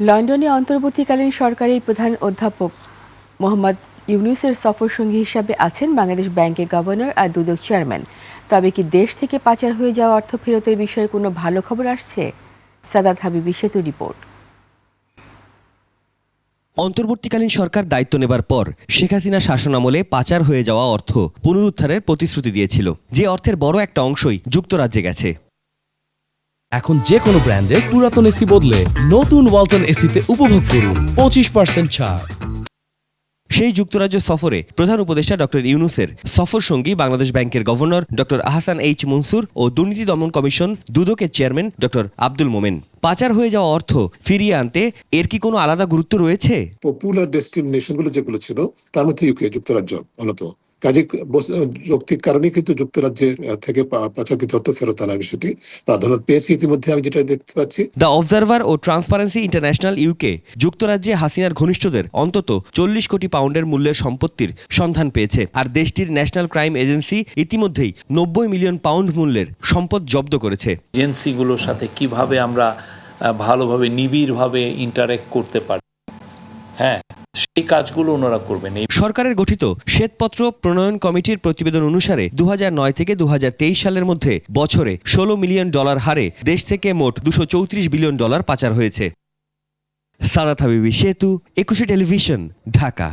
লন্ডনে অন্তর্বর্তীকালীন সরকারের প্রধান অধ্যাপক মোহাম্মদ ইউনূসের সফরসঙ্গী হিসাবে আছেন বাংলাদেশ ব্যাংকের গভর্নর আর দুদক চেয়ারম্যান। তবে কি দেশ থেকে পাচার হয়ে যাওয়া অর্থ ফেরতের বিষয়ে কোনো ভালো খবর আসছে? সাদাত হাবিবি সেতু রিপোর্ট। অন্তর্বর্তীকালীন সরকার দায়িত্ব নেবার পর শেখ হাসিনা শাসনামলে পাচার হয়ে যাওয়া অর্থ পুনরুদ্ধারের প্রতিশ্রুতি দিয়েছিল, যে অর্থের বড় একটা অংশই যুক্তরাজ্যে গেছে। এখন যে কোনো ব্র্যান্ডের পুরাতন এসি বদলে নতুন ওয়ালটন এসিতে উপভোগ করুন 25% ছাড়। সেই যুক্তরাজ্য সফরে প্রধান উপদেষ্টা ডক্টর ইউনূসের সফর সঙ্গী বাংলাদেশ ব্যাংকের governor doctor Ahsan H Mansur ও দুর্নীতি দমন কমিশন দুদকের চেয়ারম্যান ডক্টর আব্দুল মোমেন। পাচার হয়ে যাওয়া অর্থ ফিরিয়ে আনতে এর কি কোনো আলাদা গুরুত্ব রয়েছে? পপুলার ডেস্টিনেশনগুলো যেগুলো ছিল তার মধ্যে ইউকে, যুক্তরাজ্য অন্যতম। কাজে যৌক্তিক কারণে কিন্তু যুক্তরাজ্যে থেকে পাচারকৃত অর্থ ফেরত আনার বিষয়টি প্রাধান্য পেয়েছে ইতিমধ্যে, আমি যেটা দেখতে পাচ্ছি। দ্য অবজারভার ও ট্রান্সপারেন্সি ইন্টারন্যাশনাল ইউকে যুক্তরাজ্যে হাসিনার ঘনিষ্ঠদের অন্তত 40 কোটি পাউন্ডের মূল্যের সম্পত্তির সন্ধান পেয়েছে, আর দেশটির ন্যাশনাল ক্রাইম এজেন্সি ইতিমধ্যেই 90 মিলিয়ন পাউন্ড মূল্যের সম্পদ জব্দ করেছে। এজেন্সিগুলোর সাথে কিভাবে আমরা ভালোভাবে নিবিড়ভাবে ইন্টারেক্ট করতে পারি, হ্যাঁ, সেই কাজগুলো ওনারা করবেন। সরকারের গঠিত শ্বেতপত্র প্রণয়ন কমিটির প্রতিবেদন অনুসারে 2009 থেকে 2023 সালের মধ্যে বছরে $16 মিলিয়ন হারে দেশ থেকে মোট $234 বিলিয়ন পাচার হয়েছে। সাদাত হাবিবি সেতু, 21 টেলিভিশন, ঢাকা।